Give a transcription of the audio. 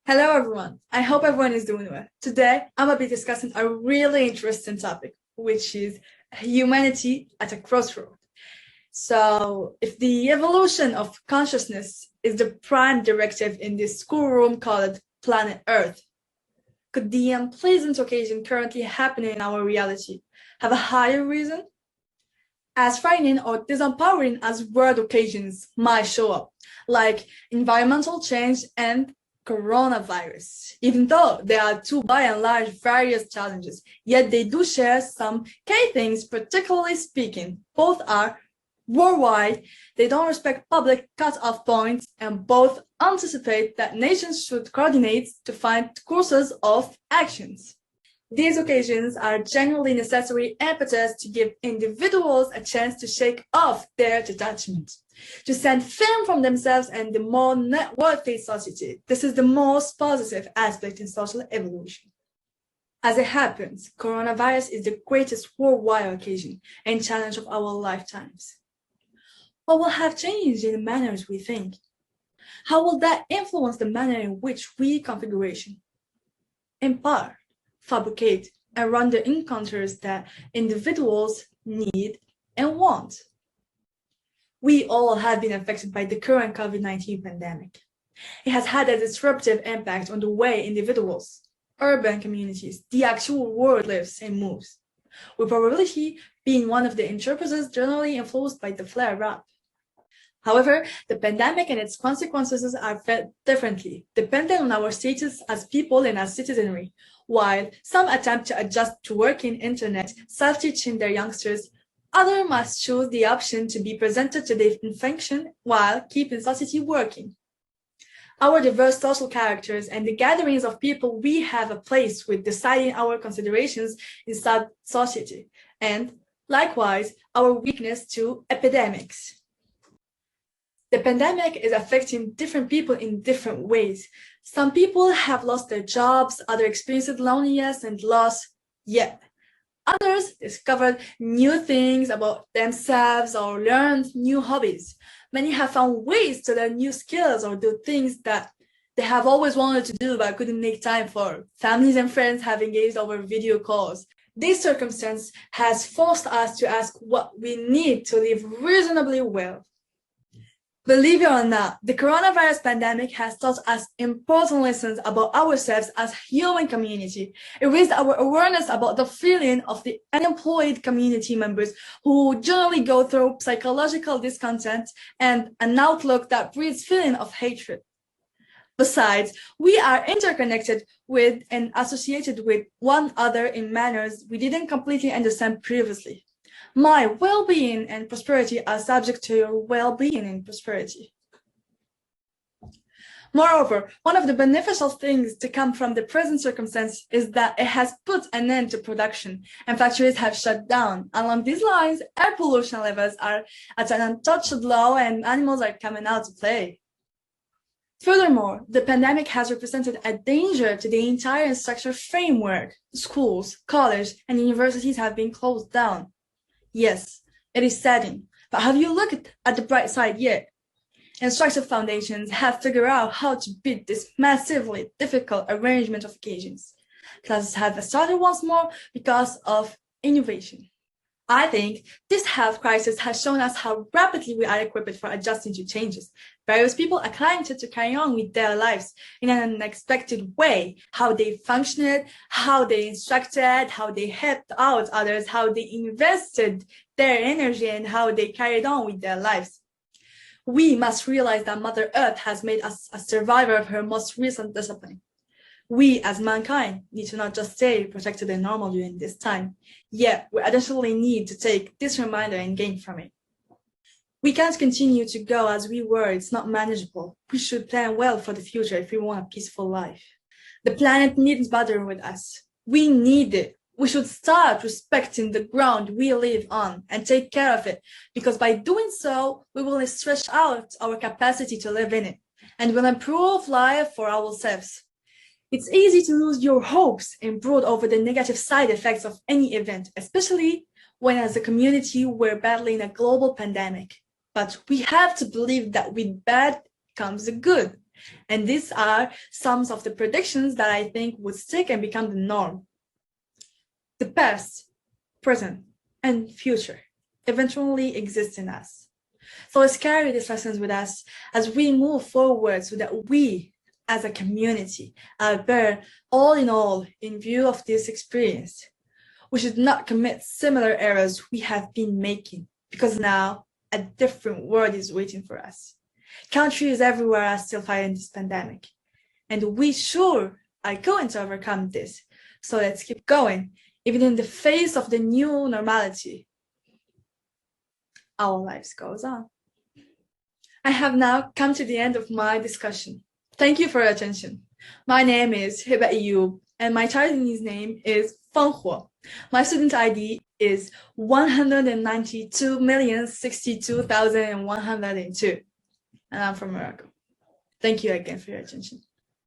Hello everyone, I hope everyone is doing well. Today, I'm going to be discussing a really interesting topic, which is humanity at a crossroad. So, if the evolution of consciousness is the prime directive in this schoolroom called planet Earth, could the unpleasant occasion currently happening in our reality have a higher reason? As frightening or disempowering as world occasions might show up, like environmental change and coronavirus. Even though there are two by and large various challenges, yet they do share some key things, particularly speaking. Both are worldwide, they don't respect public cut-off points, and both anticipate that nations should coordinate to find courses of actions. These occasions are genuinely necessary impetus to give individuals a chance to shake off their detachment, to stand firm from themselves and the more networked society. This is the most positive aspect in social evolution. As it happens, coronavirus is the greatest worldwide occasion and challenge of our lifetimes. What will have changed in the manners we think? How will that influence the manner in which we configuration, empower, fabricate, and run the encounters that individuals need and want? We all have been affected by the current COVID-19 pandemic. It has had a disruptive impact on the way individuals, urban communities, the actual world lives and moves, with probability being one of the interpreters generally influenced by the flare-up. However, the pandemic and its consequences are felt differently, depending on our status as people and as citizenry. While some attempt to adjust to working internet, self-teaching their youngsters, others must choose the option to be presented to the infection while keeping society working. Our diverse social characters and the gatherings of people we have a place with deciding our considerations inside society, and likewise our weakness to epidemics. The pandemic is affecting different people in different ways. Some people have lost their jobs, others experienced loneliness and loss, yet others discovered new things about themselves or learned new hobbies. Many have found ways to learn new skills or do things that they have always wanted to do but couldn't make time for. Families and friends have engaged over video calls. This circumstance has forced us to ask what we need to live reasonably well. Believe it or not, the coronavirus pandemic has taught us important lessons about ourselves as a human community. It raised our awareness about the feeling of the unemployed community members who generally go through psychological discontent and an outlook that breeds feeling of hatred. Besides, we are interconnected with and associated with one another in manners we didn't completely understand previously. My well-being and prosperity are subject to your well-being and prosperity. Moreover, one of the beneficial things to come from the present circumstance is that it has put an end to production and factories have shut down. Along these lines, air pollution levels are at an untouched low and animals are coming out to play. Furthermore, the pandemic has represented a danger to the entire structural framework. Schools, colleges, and universities have been closed down. Yes, it is saddening, but have you looked at the bright side yet? Instructive foundations have figured out how to beat this massively difficult arrangement of occasions. Classes have started once more because of innovation. I think this health crisis has shown us how rapidly we are equipped for adjusting to changes. Various people acclimated to carry on with their lives in an unexpected way, how they functioned, how they instructed, how they helped out others, how they invested their energy, and how they carried on with their lives. We must realize that Mother Earth has made us a survivor of her most recent discipline. We, as mankind, need to not just stay protected and normal during this time, yet we additionally need to take this reminder and gain from it. We can't continue to go as we were, it's not manageable. We should plan well for the future if we want a peaceful life. The planet needs bother with us. We need it. We should start respecting the ground we live on and take care of it, because by doing so, we will stretch out our capacity to live in it and will improve life for ourselves. It's easy to lose your hopes and brood over the negative side effects of any event, especially when as a community we're battling a global pandemic. But we have to believe that with bad comes the good. And these are some of the predictions that I think would stick and become the norm. The past, present, and future eventually exist in us. So let's carry these lessons with us as we move forward so that we, as a community, are better all in view of this experience. We should not commit similar errors we have been making, because now a different world is waiting for us. Countries everywhere are still fighting this pandemic, and we sure are going to overcome this. So let's keep going, even in the face of the new normality. Our lives goes on. I have now come to the end of my discussion. Thank you for your attention. My name is Hiba Iyub, and my Chinese name is Feng Huo. My student ID is 192,062,102, and I'm from Morocco. Thank you again for your attention.